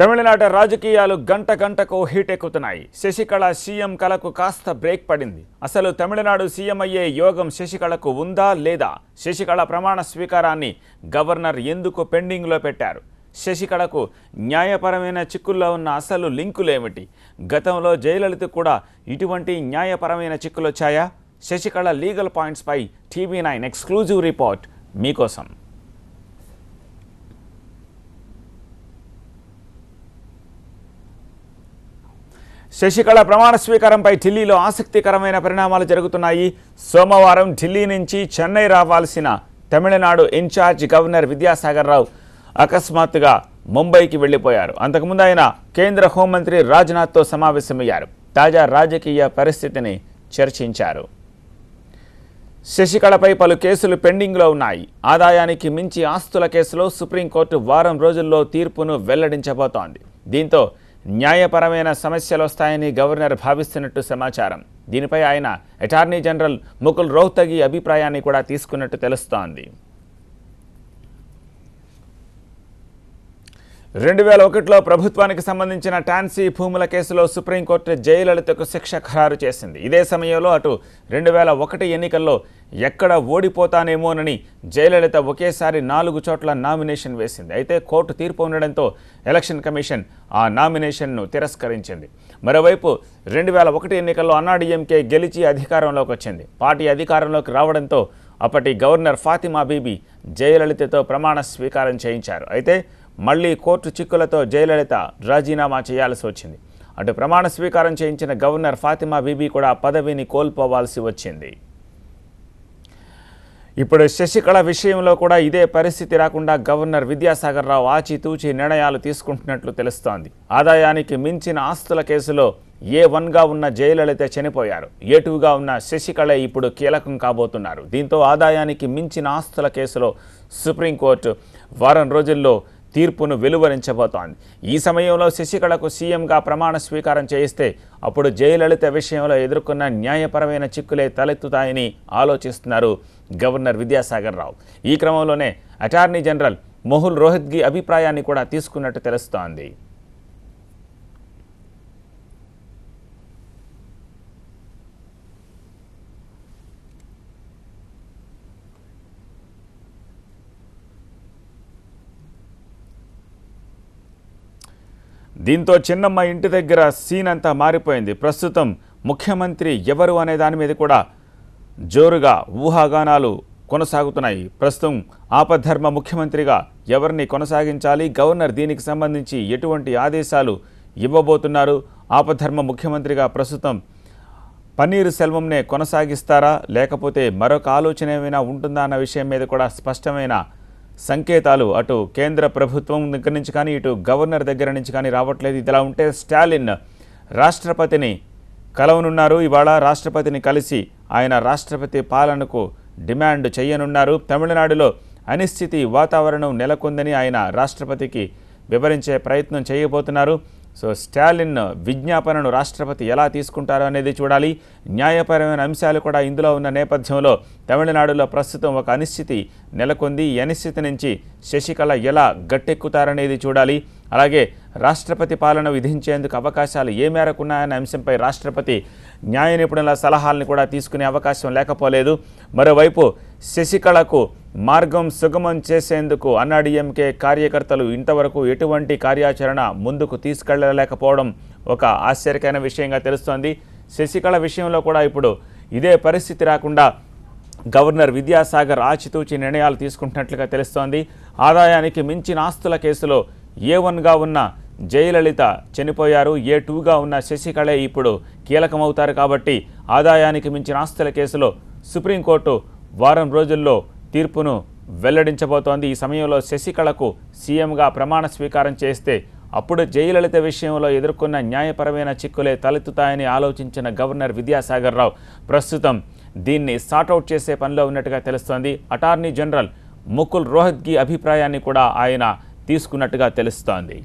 తమిళనాడు రాజకీయాలు గంట గంటకు హీట్ ఎక్కుతున్నాయి. శశికళ సీఎం కలకు కాస్త బ్రేక్ పడింది. అసలు తమిళనాడు సీఎం అయ్యే యోగం శశికళకు ఉందా లేదా? శశికళ ప్రమాణ స్వీకారాన్ని గవర్నర్ ఎందుకు పెండింగ్లో పెట్టారు? శశికళకు న్యాయపరమైన చిక్కుల్లో ఉన్న అసలు లింకులేమిటి? గతంలో జయలలిత కూడా ఇటువంటి న్యాయపరమైన చిక్కులొచ్చాయా? శశికళ లీగల్ పాయింట్స్ పై TV9 ఎక్స్క్లూజివ్ రిపోర్ట్ మీకోసం. శశికళ ప్రమాణ స్వీకారంపై ఢిల్లీలో ఆసక్తికరమైన పరిణామాలు జరుగుతున్నాయి. సోమవారం ఢిల్లీ నుంచి చెన్నై రావాల్సిన తమిళనాడు ఇన్ఛార్జ్ గవర్నర్ విద్యాసాగర్ రావు అకస్మాత్తుగా ముంబైకి వెళ్లిపోయారు. అంతకుముందు ఆయన కేంద్ర హోంమంత్రి రాజ్నాథ్తో సమావేశమయ్యారు. తాజా రాజకీయ పరిస్థితిని చర్చించారు. శశికళపై పలు కేసులు పెండింగ్లో ఉన్నాయి. ఆదాయానికి మించి ఆస్తుల కేసులో సుప్రీంకోర్టు వారం రోజుల్లో తీర్పును వెల్లడించబోతోంది. దీంతో న్యాయపరమైన సమస్యలు వస్తాయని గవర్నర్ భావిస్తున్నట్టు సమాచారం. దీనిపై ఆయన అటార్నీ జనరల్ ముకుల్ రోహ్తగి అభిప్రాయాన్ని కూడా తీసుకున్నట్టు తెలుస్తోంది. 2001లో ప్రభుత్వానికి సంబంధించిన టాన్సీ భూముల కేసులో సుప్రీంకోర్టు జయలలితకు శిక్ష ఖరారు చేసింది. ఇదే సమయంలో అటు 2001 ఎన్నికల్లో ఎక్కడ ఓడిపోతానేమోనని జయలలిత ఒకేసారి 4 చోట్ల నామినేషన్ వేసింది. అయితే కోర్టు తీర్పు ఉండడంతో ఎలక్షన్ కమిషన్ ఆ నామినేషన్ను తిరస్కరించింది. మరోవైపు 2001 ఎన్నికల్లో అన్నాడీఎంకే గెలిచి అధికారంలోకి వచ్చింది. పార్టీ అధికారంలోకి రావడంతో అప్పటి గవర్నర్ ఫాతిమా బీబీ జయలలితతో ప్రమాణ స్వీకారం చేయించారు. అయితే మళ్లీ కోర్టు చిక్కులతో జయలలిత రాజీనామా చేయాల్సి వచ్చింది. అటు ప్రమాణ స్వీకారం చేయించిన గవర్నర్ ఫాతిమా బీబీ కూడా పదవిని కోల్పోవాల్సి వచ్చింది. ఇప్పుడు శశికళ విషయంలో కూడా ఇదే పరిస్థితి రాకుండా గవర్నర్ విద్యాసాగర్ రావు ఆచితూచి నిర్ణయాలు తీసుకుంటున్నట్లు తెలుస్తోంది. ఆదాయానికి మించిన ఆస్తుల కేసులో A1గా ఉన్న జయలలిత చనిపోయారు. A2గా ఉన్న శశికళ ఇప్పుడు కీలకం కాబోతున్నారు. దీంతో ఆదాయానికి మించిన ఆస్తుల కేసులో సుప్రీంకోర్టు వారం రోజుల్లో తీర్పును వెలువరించబోతోంది. ఈ సమయంలో శశికళకు సీఎంగా ప్రమాణ స్వీకారం చేయిస్తే అప్పుడు జయలలిత విషయంలో ఎదుర్కొన్న న్యాయపరమైన చిక్కులే తలెత్తుతాయని ఆలోచిస్తున్నారు గవర్నర్ విద్యాసాగర్ రావు. ఈ క్రమంలోనే అటార్నీ జనరల్ ముకుల్ రోహత్గి అభిప్రాయాన్ని కూడా తీసుకున్నట్టు తెలుస్తోంది. దీంతో చిన్నమ్మ ఇంటి దగ్గర సీన్ అంతా మారిపోయింది. ప్రస్తుతం ముఖ్యమంత్రి ఎవరు అనే దాని మీద కూడా జోరుగా ఊహాగానాలు కొనసాగుతున్నాయి. ప్రస్తుతం ఆపద్ధర్మ ముఖ్యమంత్రిగా ఎవరిని కొనసాగించాలి? గవర్నర్ దీనికి సంబంధించి ఎటువంటి ఆదేశాలు ఇవ్వబోతున్నారు? ఆపద్ధర్మ ముఖ్యమంత్రిగా ప్రస్తుతం పన్నీరు సెల్వంనే కొనసాగిస్తారా, లేకపోతే మరొక ఆలోచన ఏమైనా ఉంటుందా అన్న విషయం మీద కూడా స్పష్టమైన సంకేతాలు అటు కేంద్ర ప్రభుత్వం దగ్గర నుంచి కానీ ఇటు గవర్నర్ దగ్గర నుంచి కానీ రావట్లేదు. ఇదిలా ఉంటే స్టాలిన్ రాష్ట్రపతిని కలవనున్నారు. ఇవాళ రాష్ట్రపతిని కలిసి ఆయన రాష్ట్రపతి పాలనకు డిమాండ్ చేయనున్నారు. తమిళనాడులో అనిశ్చితి వాతావరణం నెలకొందని ఆయన రాష్ట్రపతికి వివరించే ప్రయత్నం చేయబోతున్నారు. సో స్టాలిన్ విజ్ఞాపనను రాష్ట్రపతి ఎలా తీసుకుంటారో అనేది చూడాలి. న్యాయపరమైన అంశాలు కూడా ఇందులో ఉన్న నేపథ్యంలో తమిళనాడులో ప్రస్తుతం ఒక అనిశ్చితి నెలకొంది. ఈ అనిశ్చితి నుంచి శశికళ ఎలా గట్టెక్కుతారనేది చూడాలి. అలాగే రాష్ట్రపతి పాలన విధించేందుకు అవకాశాలు ఏ మేరకు ఉన్నాయనే అంశంపై రాష్ట్రపతి న్యాయ నిపుణుల సలహాలను కూడా తీసుకునే అవకాశం లేకపోలేదు. మరోవైపు శశికళకు మార్గం సుగమం చేసేందుకు అన్నాడీఎంకే కార్యకర్తలు ఇంతవరకు ఎటువంటి కార్యాచరణ ముందుకు తీసుకెళ్లలేకపోవడం ఒక ఆశ్చర్యకరమైన విషయంగా తెలుస్తోంది. శశికళ విషయంలో కూడా ఇప్పుడు ఇదే పరిస్థితి రాకుండా గవర్నర్ విద్యాసాగర్ ఆచితూచి నిర్ణయాలు తీసుకుంటున్నట్లుగా తెలుస్తోంది. ఆదాయానికి మించిన ఆస్తుల కేసులో A1గా ఉన్న జయలలిత చనిపోయారు. A2గా ఉన్న శశికళ ఇప్పుడు కీలకమవుతారు. కాబట్టి ఆదాయానికి మించిన ఆస్తుల కేసులో సుప్రీంకోర్టు వారం రోజుల్లో తీర్పును వెల్లడించబోతోంది. ఈ సమయంలో శశికళకు సీఎంగా ప్రమాణ స్వీకారం చేస్తే అప్పుడు జయలలిత విషయంలో ఎదుర్కొన్న న్యాయపరమైన చిక్కులే తలెత్తుతాయని ఆలోచించిన గవర్నర్ విద్యాసాగర్ రావు ప్రస్తుతం దీన్ని సార్ట్అవుట్ చేసే పనిలో ఉన్నట్టుగా తెలుస్తోంది. అటార్నీ జనరల్ ముకుల్ రోహత్గి అభిప్రాయాన్ని కూడా ఆయన తీసుకున్నట్టుగా తెలుస్తోంది.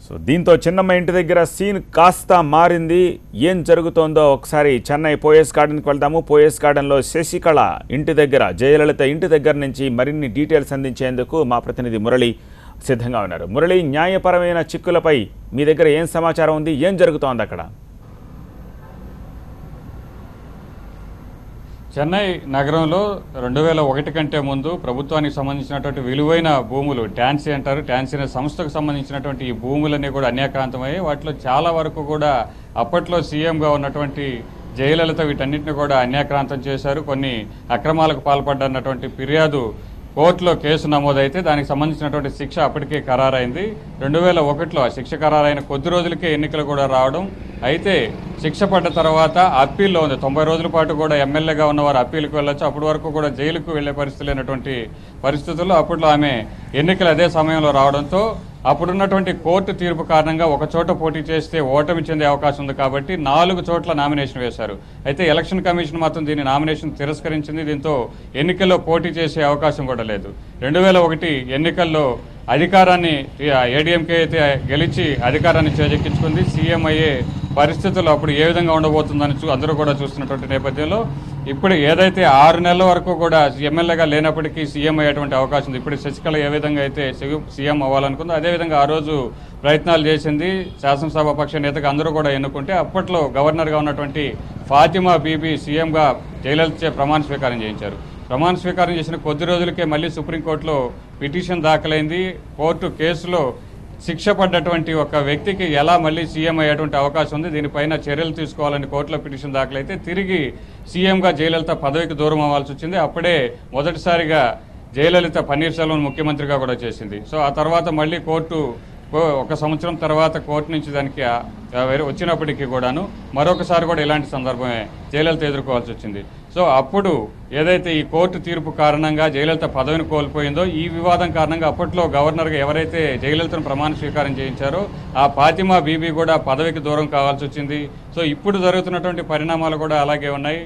సో దీంతో చిన్నమ్మ ఇంటి దగ్గర సీన్ కాస్త మారింది. ఏం జరుగుతోందో ఒకసారి చెన్నై పోయస్ గార్డెన్కి వెళ్దాము. పోయస్ గార్డెన్లో శశికళ ఇంటి దగ్గర, జయలలిత ఇంటి దగ్గర నుంచి మరిన్ని డీటెయిల్స్ అందించేందుకు మా ప్రతినిధి మురళి సిద్ధంగా ఉన్నారు. మురళి, న్యాయపరమైన చిక్కులపై మీ దగ్గర ఏం సమాచారం ఉంది, ఏం జరుగుతోంది అక్కడ? చెన్నై నగరంలో 2001 కంటే ముందు ప్రభుత్వానికి సంబంధించినటువంటి విలువైన భూములు, టాన్సీ అంటారు, టాన్సీ అనే సంస్థకు సంబంధించినటువంటి ఈ భూములన్నీ కూడా అన్యాక్రాంతమయ్యాయి. వాటిలో చాలా వరకు కూడా అప్పట్లో సీఎంగా ఉన్నటువంటి జయలలిత వీటన్నిటిని కూడా అన్యాక్రాంతం చేశారు. కొన్ని అక్రమాలకు పాల్పడ్డన్నటువంటి ఫిర్యాదు కోర్టులో కేసు నమోదైతే దానికి సంబంధించినటువంటి శిక్ష అప్పటికే ఖరారైంది. 2001లో ఆ శిక్ష ఖరారైన కొద్ది రోజులకే ఎన్నికలు కూడా రావడం. అయితే శిక్ష పడ్డ తర్వాత అప్పీల్లో ఉంది. 90 రోజుల పాటు కూడా ఎమ్మెల్యేగా ఉన్నవారు అప్పీల్కి వెళ్ళొచ్చు. అప్పటి వరకు కూడా జైలుకు వెళ్లే పరిస్థితి లేనటువంటి పరిస్థితుల్లో అప్పట్లో ఆమె ఎన్నికలు అదే సమయంలో రావడంతో అప్పుడున్నటువంటి కోర్టు తీర్పు కారణంగా ఒక చోట పోటీ చేస్తే ఓటమి చెందే అవకాశం ఉంది కాబట్టి 4 చోట్ల నామినేషన్ వేశారు. అయితే ఎలక్షన్ కమిషన్ మాత్రం దీని నామినేషన్ తిరస్కరించింది. దీంతో ఎన్నికల్లో పోటీ చేసే అవకాశం కూడా లేదు. 2001 ఎన్నికల్లో అధికారాన్ని ఏడీఎంకే అయితే గెలిచి అధికారాన్ని చేజెక్కించుకుంది. సీఎం అయ్యే పరిస్థితులు అప్పుడు ఏ విధంగా ఉండబోతుందని అందరూ కూడా చూస్తున్నటువంటి నేపథ్యంలో ఇప్పుడు ఏదైతే 6 నెలల వరకు కూడా ఎమ్మెల్యేగా లేనప్పటికీ సీఎం అయ్యేటువంటి అవకాశం ఉంది. ఇప్పుడు శశికళ ఏ విధంగా అయితే సీఎం అవ్వాలనుకుందో అదేవిధంగా ఆ రోజు ప్రయత్నాలు చేసింది. శాసనసభ పక్ష నేతగా అందరూ కూడా ఎన్నుకుంటే అప్పట్లో గవర్నర్గా ఉన్నటువంటి ఫాతిమా బీబీ సీఎంగా జయలలిత ప్రమాణ స్వీకారం చేయించారు. ప్రమాణ స్వీకారం చేసిన కొద్ది రోజులకే మళ్ళీ సుప్రీంకోర్టులో పిటిషన్ దాఖలైంది. కోర్టు కేసులో శిక్ష పడ్డటువంటి ఒక వ్యక్తికి ఎలా మళ్ళీ సీఎం అయ్యేటువంటి అవకాశం ఉంది, దీనిపైన చర్యలు తీసుకోవాలని కోర్టులో పిటిషన్ దాఖలైతే తిరిగి సీఎంగా జయలలిత పదవికి దూరం అవ్వాల్సి వచ్చింది. అప్పుడే మొదటిసారిగా జయలలిత పన్నీర్ సెల్వం ముఖ్యమంత్రిగా కూడా చేసింది. సో ఆ తర్వాత మళ్ళీ కోర్టు 1 సంవత్సరం తర్వాత కోర్టు నుంచి దానికి వచ్చినప్పటికీ కూడాను మరొకసారి కూడా ఇలాంటి సందర్భమే జయలలిత ఎదుర్కోవాల్సి వచ్చింది. సో అప్పుడు ఏదైతే ఈ కోర్టు తీర్పు కారణంగా జయలలిత పదవిని కోల్పోయిందో ఈ వివాదం కారణంగా అప్పట్లో గవర్నర్గా ఎవరైతే జయలలితను ప్రమాణ స్వీకారం చేయించారో ఆ ఫాతిమా బీబీ కూడా పదవికి దూరం కావాల్సి వచ్చింది. సో ఇప్పుడు జరుగుతున్నటువంటి పరిణామాలు కూడా అలాగే ఉన్నాయి.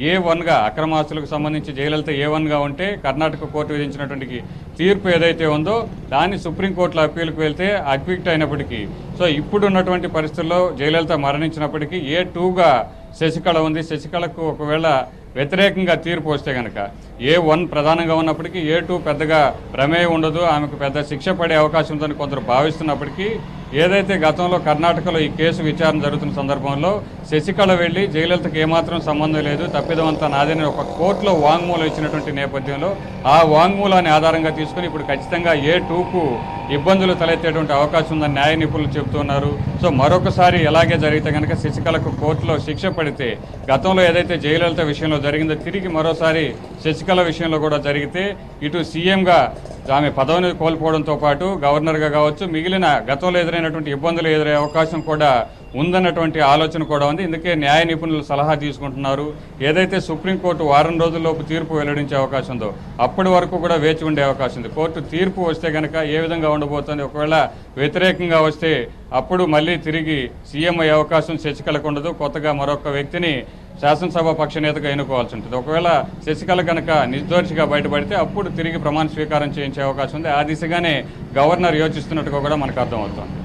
A1గా అక్రమాస్తులకు సంబంధించి జయలలిత A1గా ఉంటే కర్ణాటక కోర్టు విధించినటువంటి తీర్పు ఏదైతే ఉందో దాన్ని సుప్రీంకోర్టులో అప్పీల్కి వెళ్తే అక్విక్ట్ అయినప్పటికీ సో ఇప్పుడు ఉన్నటువంటి పరిస్థితుల్లో జయలలిత మరణించినప్పటికీ A2గా శశికళ ఉంది. శశికళకు ఒకవేళ వ్యతిరేకంగా తీర్పు వస్తే కనుక A1 ప్రధానంగా ఉన్నప్పటికీ A2 పెద్దగా ప్రమేయం ఉండదు, ఆమెకు పెద్ద శిక్ష పడే అవకాశం ఉందని కొందరు భావిస్తున్నప్పటికీ ఏదైతే గతంలో కర్ణాటకలో ఈ కేసు విచారణ జరుగుతున్న సందర్భంలో శశికళ వెళ్ళి జయలలితకు ఏమాత్రం సంబంధం లేదు, తప్పిదమంతా నాదని ఒక కోర్టులో వాంగ్మూలం ఇచ్చినటువంటి నేపథ్యంలో ఆ వాంగ్మూలాన్ని ఆధారంగా తీసుకుని ఇప్పుడు ఖచ్చితంగా A2కు ఇబ్బందులు తలెత్తేటువంటి అవకాశం ఉందని న్యాయ నిపుణులు చెబుతున్నారు. సో మరొకసారి ఎలాగే జరిగితే కనుక శశికళకు కోర్టులో శిక్ష పడితే గతంలో ఏదైతే జయలలిత విషయంలో జరిగిందో తిరిగి మరోసారి శశికళ విషయంలో కూడా జరిగితే ఇటు సీఎంగా ఆమె పదవిని కోల్పోవడంతో పాటు గవర్నర్గా కావచ్చు మిగిలిన గతంలో ఎదురైనటువంటి ఇబ్బందులు ఎదురయ్యే అవకాశం కూడా ఉందన్నటువంటి ఆలోచన కూడా ఉంది. ఇందుకే న్యాయ నిపుణులు సలహా తీసుకుంటున్నారు. ఏదైతే సుప్రీంకోర్టు వారం రోజుల్లోపు తీర్పు వెల్లడించే అవకాశం ఉందో అప్పటి వరకు కూడా వేచి ఉండే అవకాశం ఉంది. కోర్టు తీర్పు వస్తే కనుక ఏ విధంగా ఉండబోతుంది, ఒకవేళ వ్యతిరేకంగా వస్తే అప్పుడు మళ్ళీ తిరిగి సీఎం అయ్యే అవకాశం శశికళకు ఉండదు, కొత్తగా మరొక వ్యక్తిని శాసనసభ పక్ష నేతగా ఎన్నుకోవాల్సి ఉంటుంది. ఒకవేళ శశికళ కనుక నిర్దోషిగా బయటపడితే అప్పుడు తిరిగి ప్రమాణ స్వీకారం చేయించే అవకాశం ఉంది. ఆ దిశగానే గవర్నర్ యోచిస్తున్నట్టుగా కూడా మనకు అర్థమవుతుంది.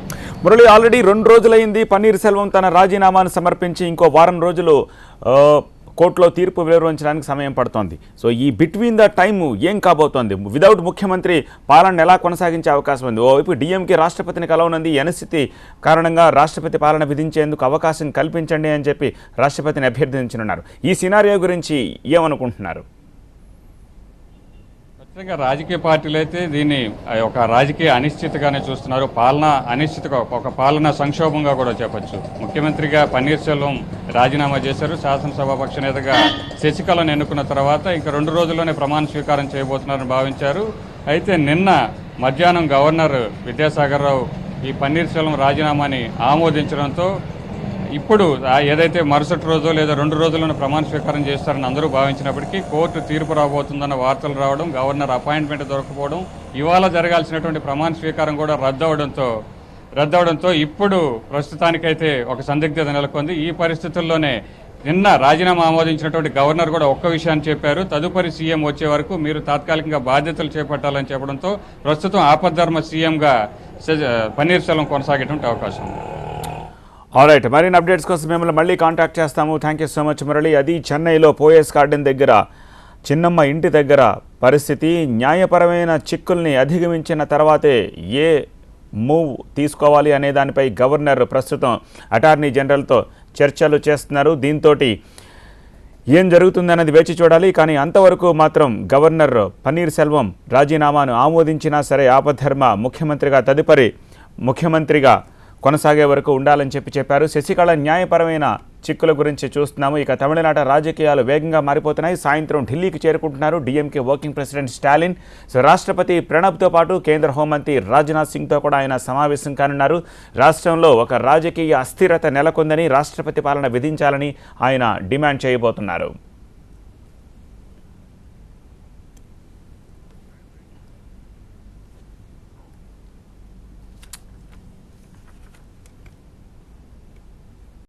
మురళి, ఆల్రెడీ 2 రోజులైంది పన్నీర్ సెల్వం తన రాజీనామాను సమర్పించి ఇంకో వారం రోజులు కోర్టులో తీర్పు వెలువరించడానికి సమయం పడుతోంది. సో ఈ బిట్వీన్ ద టైమ్ ఏం కాబోతోంది? విదౌట్ ముఖ్యమంత్రి పాలన ఎలా కొనసాగించే అవకాశం ఉంది? ఓవైపు డిఎంకే రాష్ట్రపతిని కలవనుంది. ఈ అనిశ్చితి కారణంగా రాష్ట్రపతి పాలన విధించేందుకు అవకాశం కల్పించండి అని చెప్పి రాష్ట్రపతిని అభ్యర్థించనున్నారు. ఈ సినారియో గురించి ఏమనుకుంటున్నారు? ఖచ్చితంగా రాజకీయ పార్టీలు అయితే దీన్ని ఒక రాజకీయ అనిశ్చితిగానే చూస్తున్నారు. పాలన అనిశ్చితిగా ఒక పాలన సంక్షోభంగా కూడా చెప్పచ్చు. ముఖ్యమంత్రిగా పన్నీర్ సెల్వం రాజీనామా చేశారు. శాసనసభ పక్ష నేతగా శశికళను ఎన్నుకున్న తర్వాత ఇంకా 2 రోజుల్లోనే ప్రమాణ స్వీకారం చేయబోతున్నారని భావించారు. అయితే నిన్న మధ్యాహ్నం గవర్నర్ విద్యాసాగర్ రావు ఈ పన్నీర్ సెల్వం రాజీనామాని ఆమోదించడంతో ఇప్పుడు ఏదైతే మరుసటి రోజు లేదా 2 రోజుల్లోనే ప్రమాణ స్వీకారం చేస్తారని అందరూ భావించినప్పటికీ కోర్టు తీర్పు రాబోతుందన్న వార్తలు రావడం, గవర్నర్ అపాయింట్మెంట్ దొరకపోవడం, ఇవాళ జరగాల్సినటువంటి ప్రమాణ స్వీకారం కూడా రద్దవడంతో ఇప్పుడు ప్రస్తుతానికైతే ఒక సందిగ్ధత నెలకొంది. ఈ పరిస్థితుల్లోనే నిన్న రాజీనామా ఆమోదించినటువంటి గవర్నర్ కూడా ఒక్క విషయాన్ని చెప్పారు, తదుపరి సీఎం వచ్చే వరకు మీరు తాత్కాలికంగా బాధ్యతలు చేపట్టాలని చెప్పడంతో ప్రస్తుతం ఆపద్ధర్మ సీఎంగా పన్నీర్ సెల్వం కొనసాగేటువంటి అవకాశం ఉంది. ఆల్రైట్, మరిన్ని అప్డేట్స్ కోసం మిమ్మల్ని మళ్ళీ కాంటాక్ట్ చేస్తాము. Thank you so much Murali. అది చెన్నైలో పోయస్ గార్డెన్ దగ్గర చిన్నమ్మ ఇంటి దగ్గర పరిస్థితి. న్యాయపరమైన చిక్కుల్ని అధిగమించిన తర్వాతే ఏ మూవ్ తీసుకోవాలి అనే దానిపై గవర్నర్ ప్రస్తుతం అటార్నీ జనరల్తో చర్చలు చేస్తున్నారు. దీంతో ఏం జరుగుతుందన్నది వేచి చూడాలి. కానీ అంతవరకు మాత్రం గవర్నర్ పన్నీర్ సెల్వం రాజీనామాను ఆమోదించినా సరే ఆపద్ధర్మ ముఖ్యమంత్రిగా తదుపరి ముఖ్యమంత్రిగా కొనసాగే వరకు ఉండాలని చెప్పారు. శశికళ న్యాయపరమైన చిక్కుల గురించి చూస్తున్నాము. ఇక తమిళనాట రాజకీయాలు వేగంగా మారిపోతున్నాయి. సాయంత్రం ఢిల్లీకి చేరుకుంటున్నారు డిఎంకే వర్కింగ్ ప్రెసిడెంట్ స్టాలిన్. రాష్ట్రపతి ప్రణబ్తో పాటు కేంద్ర హోంమంత్రి రాజ్నాథ్ సింగ్తో కూడా ఆయన సమావేశం కానున్నారు. రాష్ట్రంలో ఒక రాజకీయ అస్థిరత నెలకొందని, రాష్ట్రపతి పాలన విధించాలని ఆయన డిమాండ్ చేయబోతున్నారు.